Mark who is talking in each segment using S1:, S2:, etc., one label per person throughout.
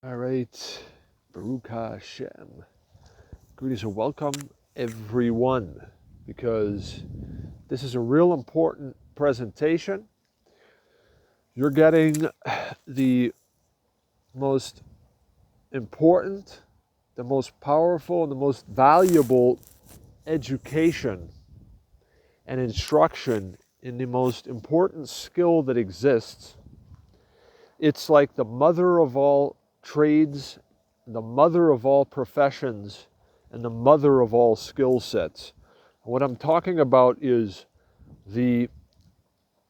S1: All right, Baruch Hashem. Greetings and welcome, everyone, because this is a real important presentation. You're getting the most important, the most powerful, and the most valuable education and instruction in the most important skill that exists. It's like the mother of all trades, the mother of all professions, and the mother of all skill sets. What I'm talking about is the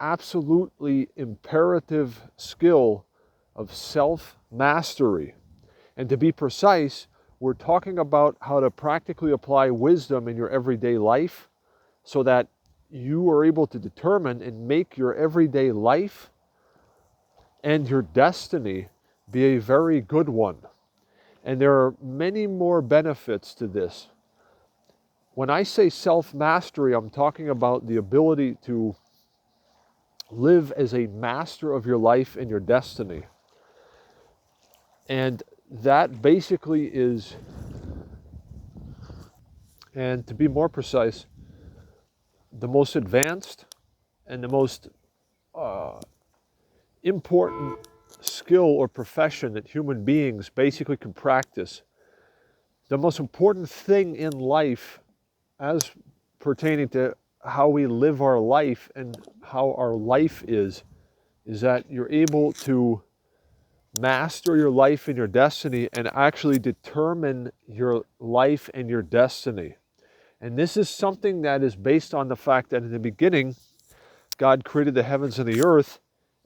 S1: absolutely imperative skill of self-mastery. And to be precise, we're talking about how to practically apply wisdom in your everyday life so that you are able to determine and make your everyday life and your destiny be a very good one. And there are many more benefits to this. When I say self-mastery, I'm talking about the ability to live as a master of your life and your destiny. And that basically is, and to be more precise, the most advanced and the most important skill or profession that human beings basically can practice. The most important thing in life as pertaining to how we live our life and how our life is that you're able to master your life and your destiny and actually determine your life and your destiny. And this is something that is based on the fact that in the beginning, God created the heavens and the earth,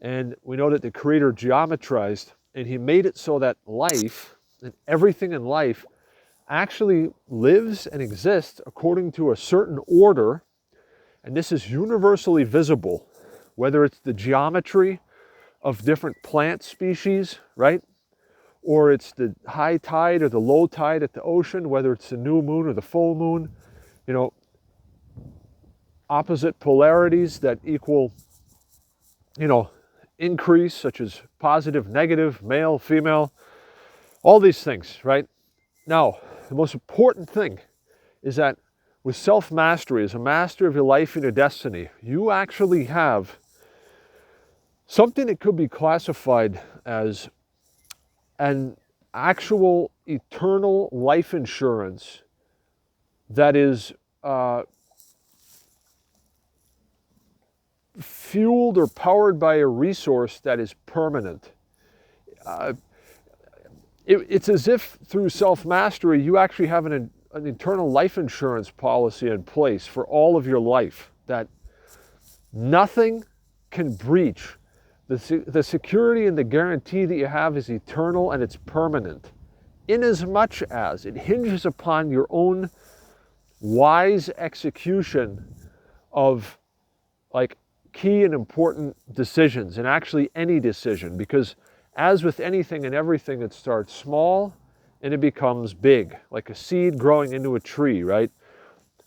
S1: and we know that the Creator geometrized, and He made it so that life and everything in life actually lives and exists according to a certain order, and this is universally visible, whether it's the geometry of different plant species, right? Or it's the high tide or the low tide at the ocean, whether it's the new moon or the full moon, opposite polarities that equal, increase, such as positive, negative, male, female, all these things, right? Now, the most important thing is that with self-mastery, as a master of your life and your destiny, you actually have something that could be classified as an actual eternal life insurance that is fueled or powered by a resource that is permanent. It's as if through self-mastery you actually have an eternal life insurance policy in place for all of your life that nothing can breach. The security and the guarantee that you have is eternal and it's permanent, inasmuch as it hinges upon your own wise execution of key and important decisions, and actually any decision, because as with anything and everything, it starts small and it becomes big, like a seed growing into a tree, right?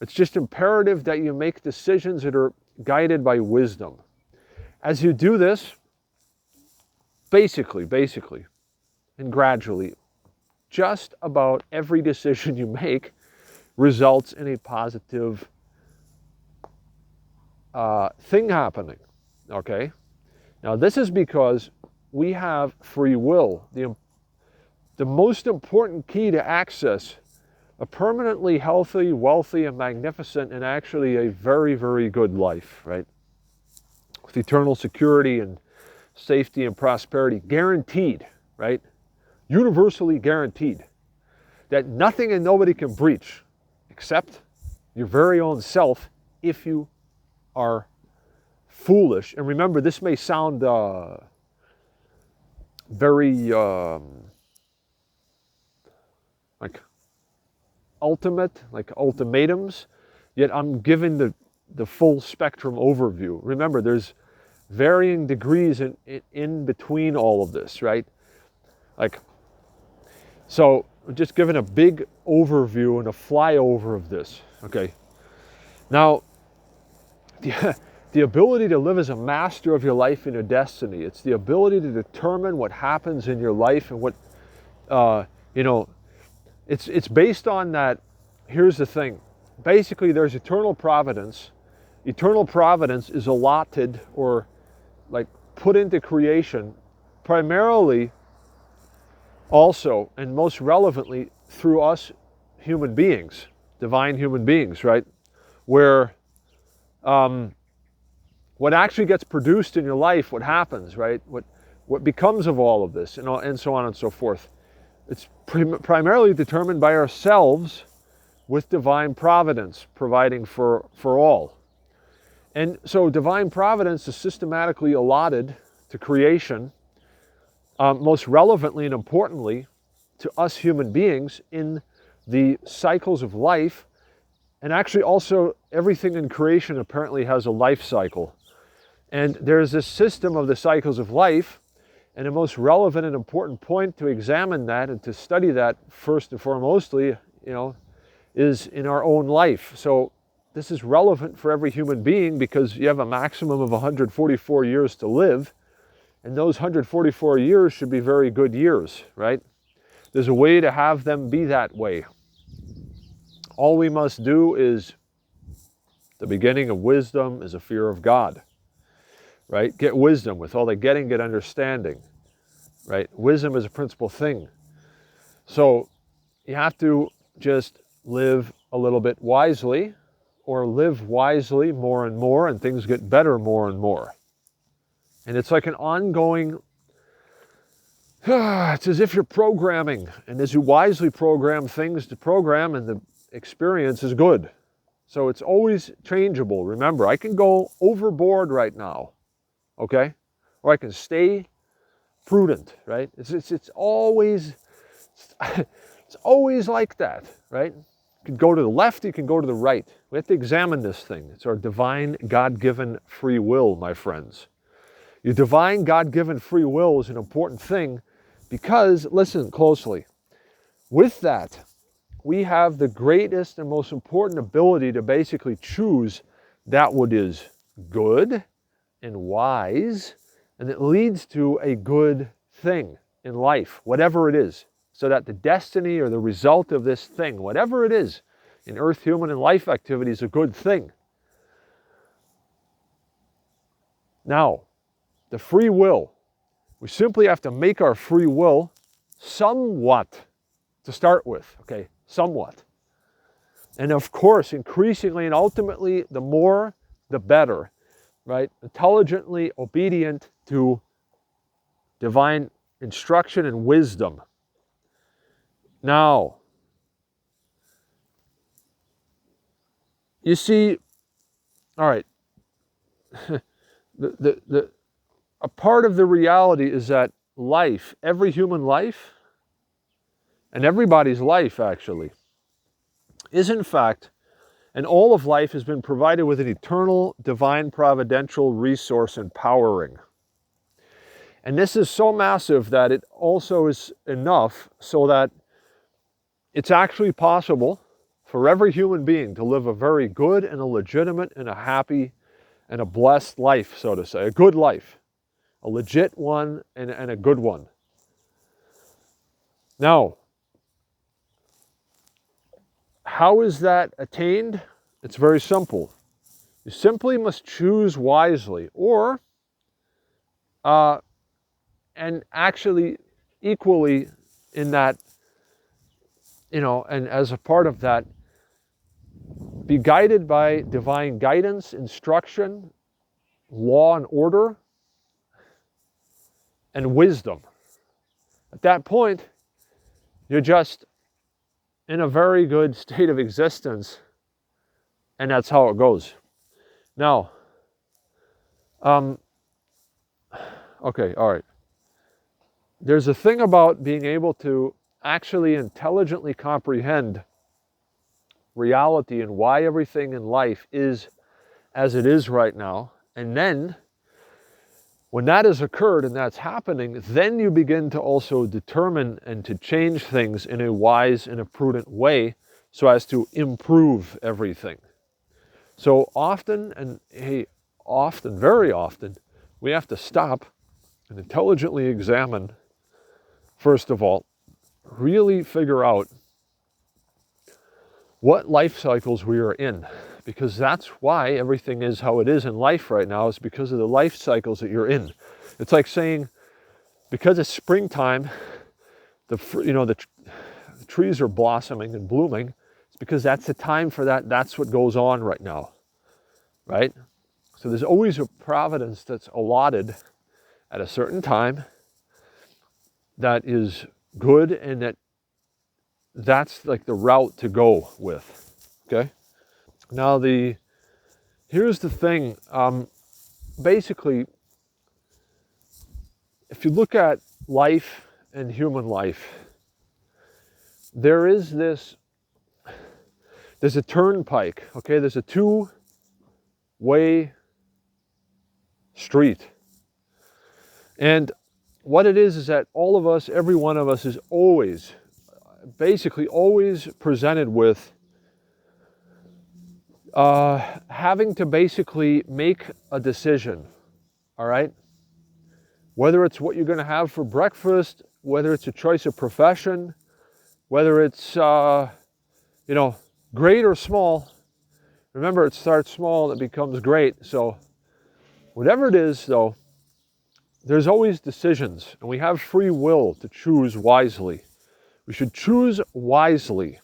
S1: It's just imperative that you make decisions that are guided by wisdom. As you do this, basically, and gradually, just about every decision you make results in a positive thing happening, okay? Now, this is because we have free will. The most important key to access a permanently healthy, wealthy, and magnificent, and actually a very, very good life, right? With eternal security and safety and prosperity, guaranteed, right? Universally guaranteed, that nothing and nobody can breach except your very own self if you are foolish. And remember, this may sound very like ultimate, like ultimatums, yet I'm giving the full spectrum overview. Remember, there's varying degrees in between all of this, right? So just giving a big overview and a flyover of this, okay? Now, the ability to live as a master of your life and your destiny, it's the ability to determine what happens in your life and what You know, it's based on that. Here's the thing. Basically, there's eternal providence. Eternal providence is allotted or like put into creation primarily also and most relevantly through us human beings, divine human beings, right? Where what actually gets produced in your life, what happens, right? What becomes of all of this, and so on and so forth. It's primarily determined by ourselves with divine providence providing for all. And so divine providence is systematically allotted to creation, most relevantly and importantly to us human beings in the cycles of life. And actually also everything in creation apparently has a life cycle. And there's this system of the cycles of life, and the most relevant and important point to examine that and to study that first and foremostly, is in our own life. So this is relevant for every human being because you have a maximum of 144 years to live, and those 144 years should be very good years, right? There's a way to have them be that way. All we must do is, the beginning of wisdom is a fear of God, right? Get wisdom. With all the getting, get understanding, right? Wisdom is a principal thing. So you have to just live a little bit wisely, or live wisely more and more, and things get better more and more. And it's like an ongoing, it's as if you're programming, and as you wisely program things to program, and the experience is good. So it's always changeable. Remember, I can go overboard right now, okay? Or I can stay prudent, right? It's always, it's always like that, right? You can go to the left, you can go to the right. We have to examine this thing. It's our divine, God-given free will, my friends. Your divine, God-given free will is an important thing because, listen closely, with that, we have the greatest and most important ability to basically choose that what is good and wise, and it leads to a good thing in life, whatever it is. So that the destiny or the result of this thing, whatever it is, in earth, human, and life activity is a good thing. Now, the free will. We simply have to make our free will somewhat to start with, okay? Somewhat. And of course, increasingly and ultimately, the more, the better, right? Intelligently obedient to divine instruction and wisdom. Now, you see, all right, a part of the reality is that life, every human life, and everybody's life actually, is in fact, and all of life has been provided with an eternal, divine, providential resource empowering. And this is so massive that it also is enough so that it's actually possible for every human being to live a very good and a legitimate and a happy and a blessed life, so to say, a good life, a legit one and a good one. Now, how is that attained? It's very simple. You simply must choose wisely, or, and actually equally in that, and as a part of that, be guided by divine guidance, instruction, law and order, and wisdom. At that point, you're just in a very good state of existence, and that's how it goes. Now, okay, all right. There's a thing about being able to actually intelligently comprehend reality and why everything in life is as it is right now. And then, when that has occurred and that's happening, then you begin to also determine and to change things in a wise and a prudent way so as to improve everything. So often, and hey, often, very often, we have to stop and intelligently examine, first of all, really figure out what life cycles we are in, because that's why everything is how it is in life right now, is because of the life cycles that you're in. It's like saying, because it's springtime, the trees are blossoming and blooming. It's because that's the time for that. That's what goes on right now, right? So there's always a providence that's allotted at a certain time that is good, and that's like the route to go with. Okay. Now here's the thing. Basically, if you look at life and human life, there's a turnpike. Okay, there's a two-way street, and what it is that all of us, every one of us, is always presented with having to basically make a decision, all right? Whether it's what you're going to have for breakfast, whether it's a choice of profession, whether it's, great or small. Remember, it starts small and it becomes great. So whatever it is, though, there's always decisions, and we have free will to choose wisely. We should choose wisely.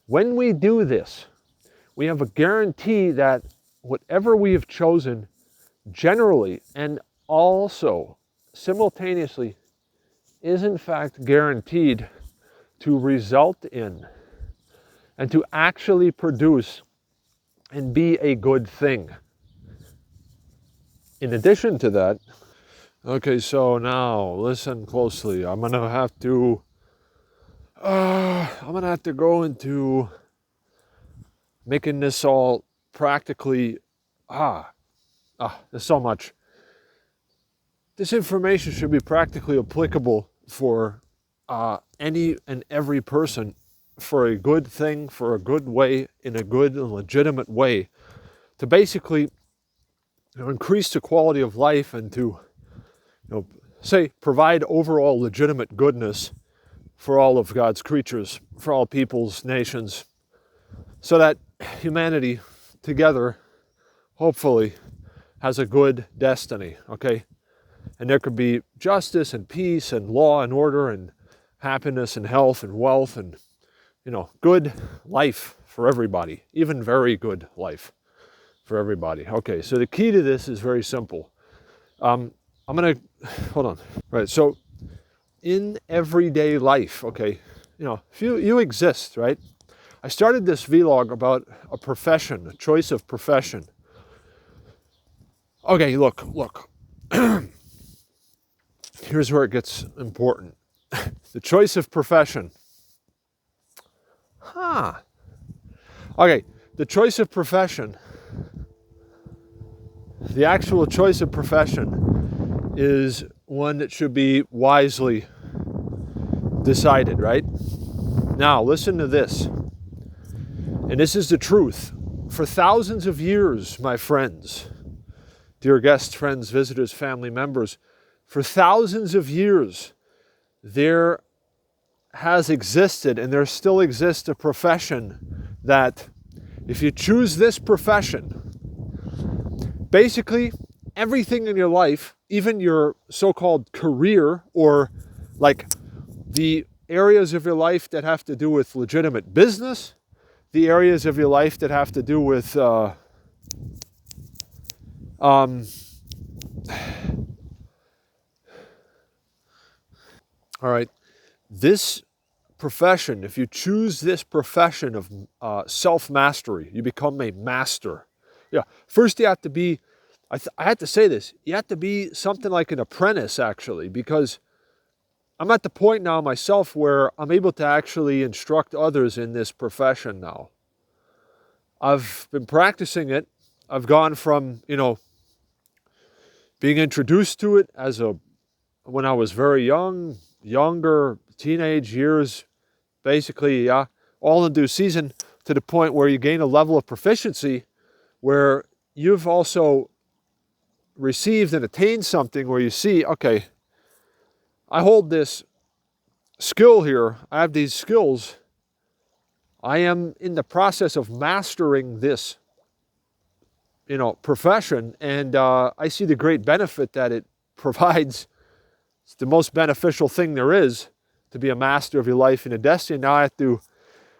S1: When we do this, we have a guarantee that whatever we have chosen, generally and also simultaneously, is in fact guaranteed to result in and to actually produce and be a good thing. In addition to that, okay, so now listen closely. I'm gonna have to go into making this all practically, there's so much. This information should be practically applicable for any and every person, for a good thing, for a good way, in a good and legitimate way, to basically increase the quality of life and to, provide overall legitimate goodness for all of God's creatures, for all peoples, nations, so that humanity together, hopefully, has a good destiny, okay? And there could be justice and peace and law and order and happiness and health and wealth and, good life for everybody, even very good life for everybody. Okay, so the key to this is very simple. I'm going to, hold on. Right, so in everyday life, okay, if you exist, right? I started this vlog about a profession, a choice of profession. Okay, look. Here's where it gets important. The choice of profession. Okay, the choice of profession, the actual choice of profession is one that should be wisely decided, right? Now, listen to this. And this is the truth. For thousands of years, my friends, dear guests, friends, visitors, family members, for thousands of years, there has existed and there still exists a profession that if you choose this profession, basically everything in your life, even your so-called career, or like the areas of your life that have to do with legitimate business, the areas of your life that have to do with all right, this profession, if you choose this profession of self-mastery, you become a master. Yeah, first you have to be, I had to say this, you have to be something like an apprentice, actually, because I'm at the point now myself where I'm able to actually instruct others in this profession now. I've been practicing it. I've gone from, being introduced to it when I was very younger, teenage years, basically, all in due season, to the point where you gain a level of proficiency where you've also received and attained something where you see, okay, I hold this skill here, I have these skills. I am in the process of mastering this, profession, and I see the great benefit that it provides. It's the most beneficial thing there is, to be a master of your life and your destiny. Now I have to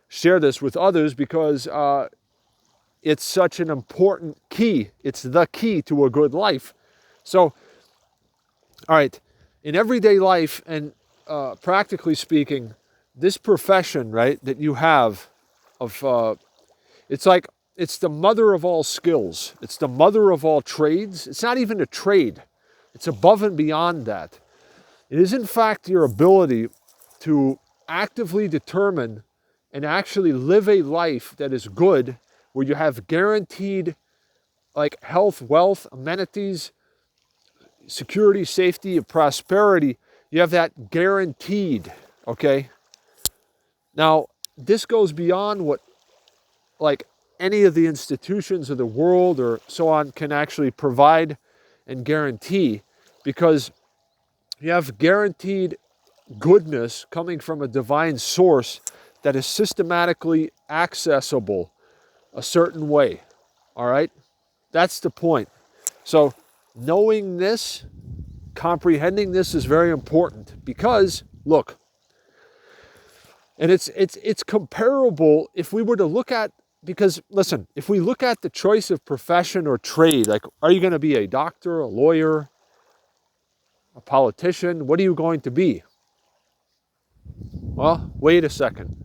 S1: share this with others because it's such an important key. It's the key to a good life. So, all right, in everyday life and practically speaking, this profession, right, that you have it's the mother of all skills. It's the mother of all trades. It's not even a trade. It's above and beyond that. It is, in fact, your ability to actively determine and actually live a life that is good, where you have guaranteed health, wealth, amenities, security, safety, and prosperity. You have that guaranteed, okay? Now, this goes beyond what any of the institutions of the world or so on can actually provide and guarantee, because you have guaranteed goodness coming from a divine source that is systematically accessible a certain way. All right? That's the point. So knowing this, comprehending this is very important, because look, and it's comparable if we were to look at, because listen, if we look at the choice of profession or trade, are you going to be a doctor, a lawyer, a politician? What are you going to be? Well, wait a second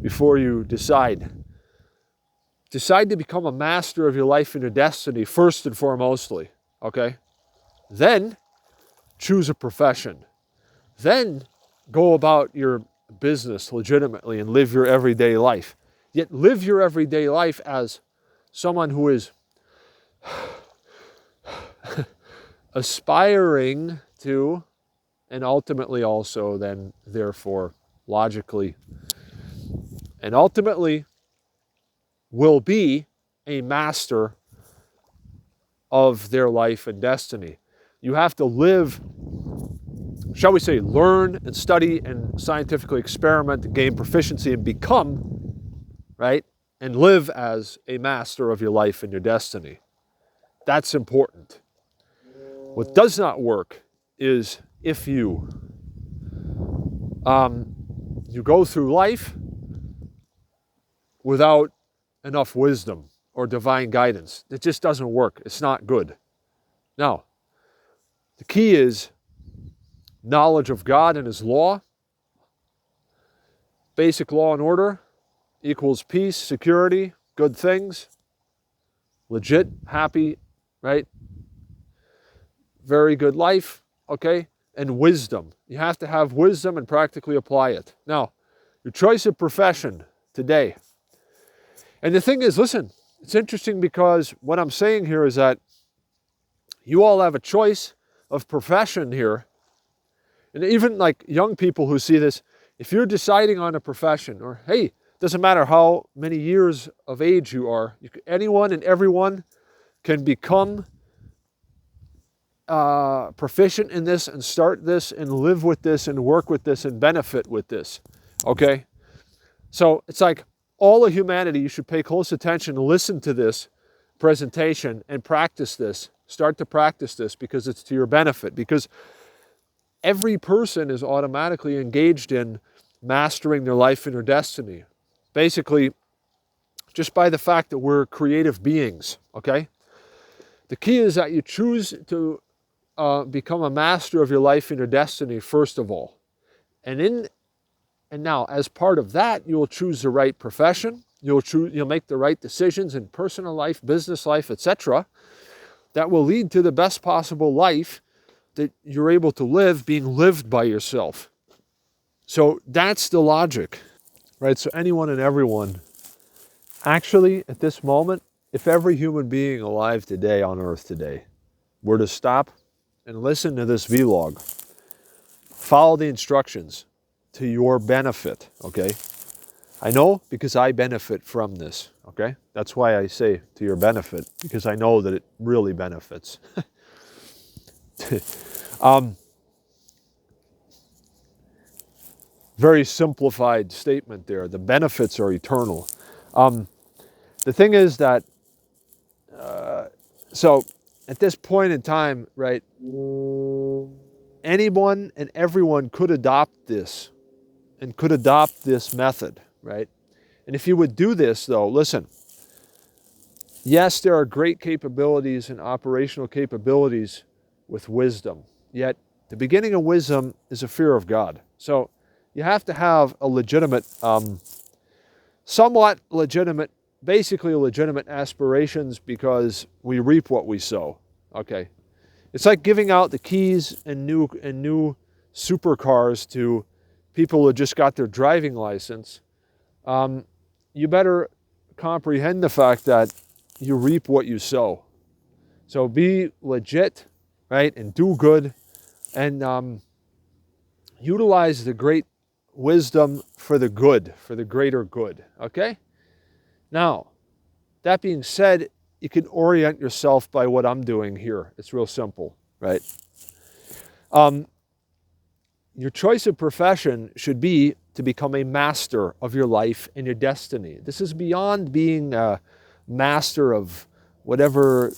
S1: before you decide. Decide to become a master of your life and your destiny first and foremostly, okay? Then choose a profession. Then go about your business legitimately and live your everyday life. Yet live your everyday life as someone who is aspiring to, and ultimately also then, therefore, logically, and ultimately will be a master of their life and destiny. You have to live, shall we say, learn and study and scientifically experiment and gain proficiency and become, right, and live as a master of your life and your destiny. That's important. What does not work is if you go through life without enough wisdom or divine guidance. It just doesn't work. It's not good. Now, the key is knowledge of God and His law. Basic law and order equals peace, security, good things. Legit, happy, right? Very good life, okay? And wisdom. You have to have wisdom and practically apply it. Now, your choice of profession today. And the thing is, listen, it's interesting because what I'm saying here is that you all have a choice of profession here. And even young people who see this, if you're deciding on a profession, or hey, doesn't matter how many years of age you are, anyone and everyone can become proficient in this and start this and live with this and work with this and benefit with this, okay? So it's all of humanity, you should pay close attention and listen to this presentation and practice this. Start to practice this because it's to your benefit. Because every person is automatically engaged in mastering their life and their destiny. Basically, just by the fact that we're creative beings, okay? The key is that you choose to become a master of your life and your destiny first of all. And now, as part of that, you will choose the right profession. You'll make the right decisions in personal life, business life, etc. That will lead to the best possible life that you're able to live, being lived by yourself. So that's the logic, right? So anyone and everyone, actually, at this moment, if every human being alive today on Earth today were to stop and listen to this vlog, follow the instructions to your benefit, okay? I know because I benefit from this, okay? That's why I say to your benefit, because I know that it really benefits. very simplified statement there. The benefits are eternal. The thing is that, so at this point in time, right, anyone and everyone could adopt this and could adopt this method, right? And if you would do this, though, listen, yes, there are great capabilities and operational capabilities with wisdom, yet the beginning of wisdom is a fear of God. So you have to have a legitimate, somewhat legitimate, basically legitimate aspirations, because we reap what we sow. Okay, it's like giving out the keys and new supercars to people who just got their driving license. You better comprehend the fact that you reap what you sow. So be legit, right, and do good, and utilize the great wisdom for the good, for the greater good. Okay. Now, that being said, you can orient yourself by what I'm doing here. It's real simple, right? Your choice of profession should be to become a master of your life and your destiny. This is beyond being a master of whatever,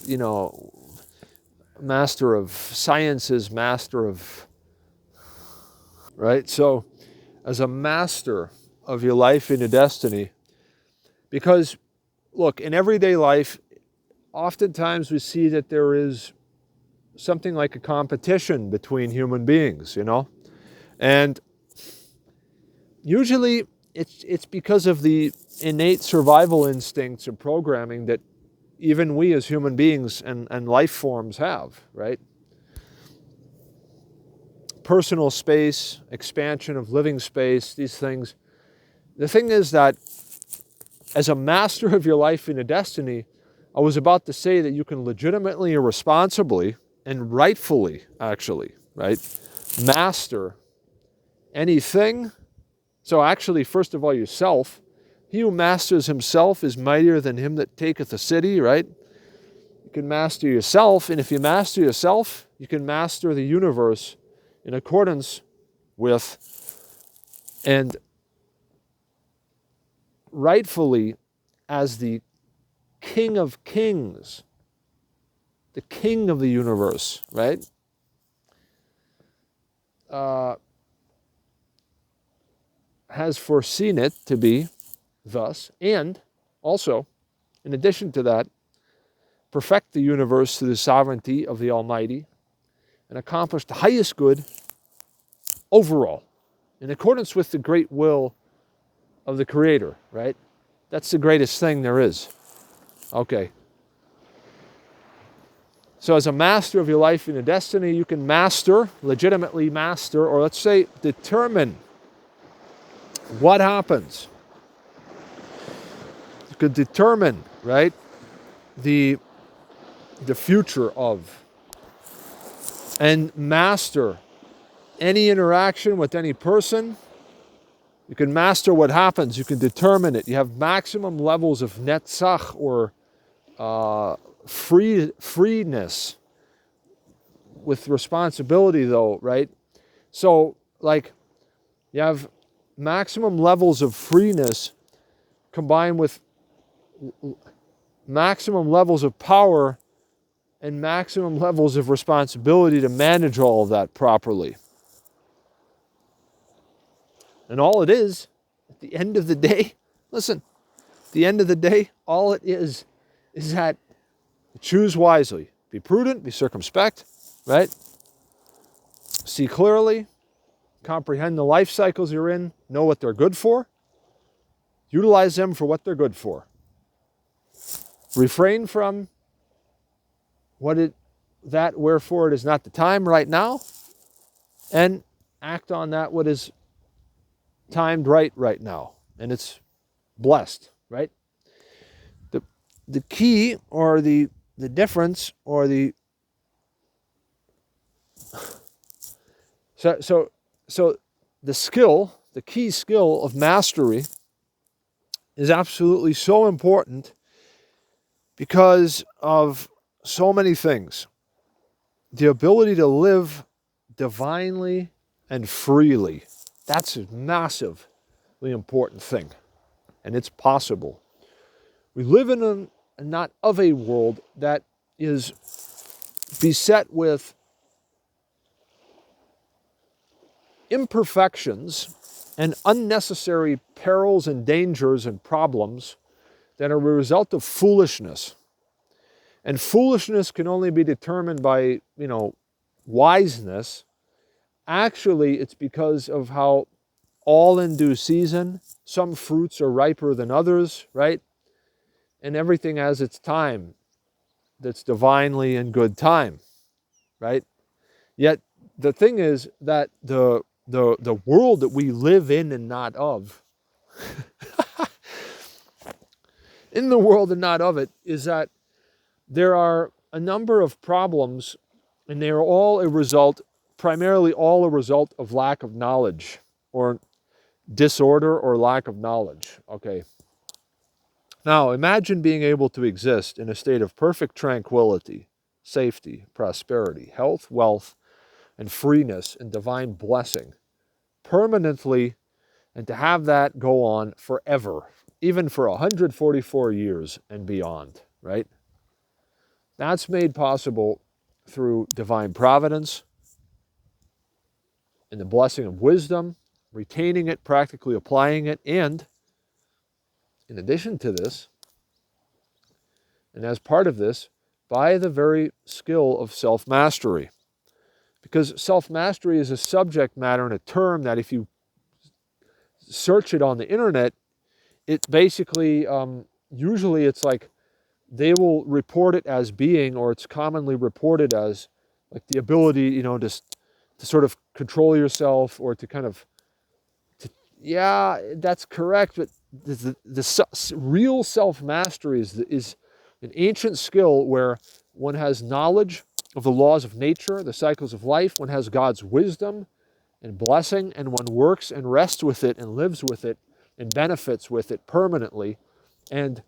S1: master of sciences, master of, right? So, as a master of your life and your destiny, because, look, in everyday life, oftentimes we see that there is something like a competition between human beings, and usually it's because of the innate survival instincts and programming that even we as human beings and life forms have, right? Personal space, expansion of living space, these things. The thing is that as a master of your life and your destiny, I was about to say that you can legitimately and responsibly and rightfully, actually, right, master anything. So actually, first of all, yourself. He who masters himself is mightier than him that taketh a city, right? You can master yourself, and if you master yourself, you can master the universe in accordance with and rightfully as the King of Kings, the King of the universe, right? Has foreseen it to be thus, and also, in addition to that, perfect the universe through the sovereignty of the Almighty and accomplish the highest good overall, in accordance with the great will of the Creator, right? That's the greatest thing there is. Okay. So as a master of your life and your destiny, you can master, legitimately master, or let's say determine what happens. You could determine, right, the future of, and master any interaction with any person. You can master what happens. You can determine it. You have maximum levels of netzach, or freeness with responsibility, though, right? So, like, you have maximum levels of freeness combined with maximum levels of power and maximum levels of responsibility to manage all of that properly. And all it is, at the end of the day, listen, at the end of the day, all it is that choose wisely. Be prudent, be circumspect, right? See clearly, comprehend the life cycles you're in, know what they're good for, utilize them for what they're good for. Refrain from that wherefore it is not the time right now, and act on that what is timed right now, and it's blessed, right? The key, or the difference, or the so the skill, the key skill of mastery is absolutely so important because of so many things. The ability to live divinely and freely, That's a massively important thing, and it's possible. We live in a not of a world that is beset with imperfections and unnecessary perils and dangers and problems that are a result of foolishness. And foolishness can only be determined by, wiseness. Actually, it's because of how all in due season, some fruits are riper than others, right? And everything has its time that's divinely in good time, right? Yet the thing is that the world that we live in and not of, in the world and not of it, is that there are a number of problems, and they are all primarily all a result of lack of knowledge, or disorder or lack of knowledge. Okay. Now, imagine being able to exist in a state of perfect tranquility, safety, prosperity, health, wealth, and freeness and divine blessing permanently, and to have that go on forever, even for 144 years and beyond, right? That's made possible through divine providence and the blessing of wisdom, retaining it, practically applying it, and in addition to this, and as part of this, by the very skill of self-mastery. Because self-mastery is a subject matter and a term that if you search it on the internet, it basically, usually it's like they will report it as being, or it's commonly reported as like the ability, to sort of control yourself, or to kind of, yeah, that's correct, but the real self-mastery is an ancient skill where one has knowledge of the laws of nature, the cycles of life, one has God's wisdom and blessing, and one works and rests with it and lives with it and benefits with it permanently, and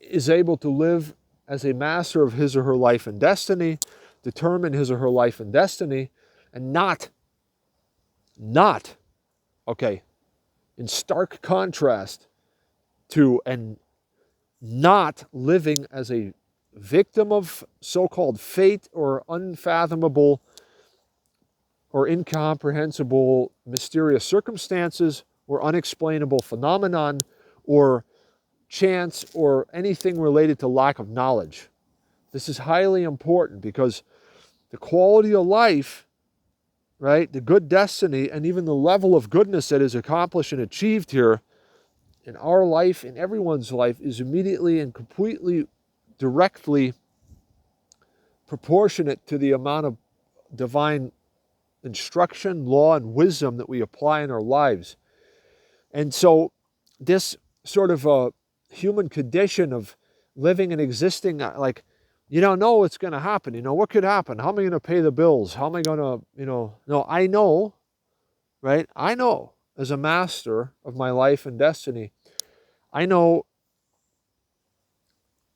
S1: is able to live as a master of his or her life and destiny, determine his or her life and destiny, and not, okay, in stark contrast to, and not living as a victim of so-called fate or unfathomable or incomprehensible mysterious circumstances or unexplainable phenomenon or chance or anything related to lack of knowledge. This is highly important because the quality of life, right, the good destiny, and even the level of goodness that is accomplished and achieved here in our life, in everyone's life, is immediately and completely, directly proportionate to the amount of divine instruction, law, and wisdom that we apply in our lives. And so this sort of a human condition of living and existing, like, you don't know what's going to happen. What could happen? How am I going to pay the bills? How am I going to, no, I know, right? I know as a master of my life and destiny, I know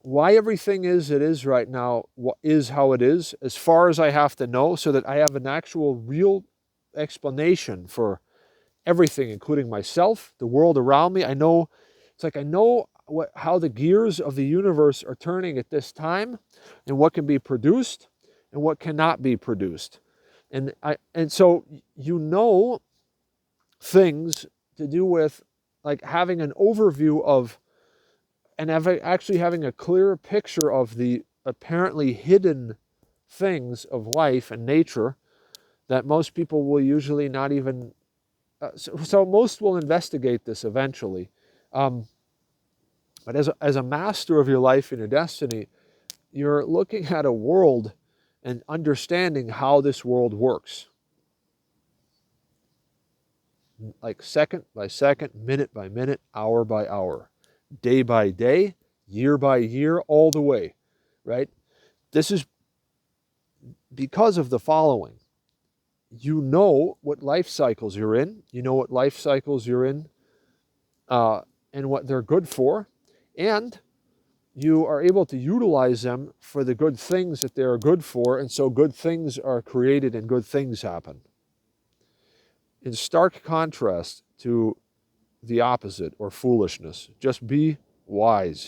S1: why everything is it is right now, is how it is, as far as I have to know, so that I have an actual real explanation for everything, including myself, the world around me. I know, it's like I know how the gears of the universe are turning at this time, and what can be produced and what cannot be produced. And so things to do with like having an overview of, and actually having a clear picture of the apparently hidden things of life and nature that most people will usually not even, so most will investigate this eventually. But as a master of your life and your destiny, you're looking at a world and understanding how this world works. Like second by second, minute by minute, hour by hour, day by day, year by year, all the way, right? This is because of the following. You know what life cycles you're in. You know what life cycles you're in and what they're good for. And you are able to utilize them for the good things that they are good for, and so good things are created and good things happen. In stark contrast to the opposite, or foolishness, just be wise.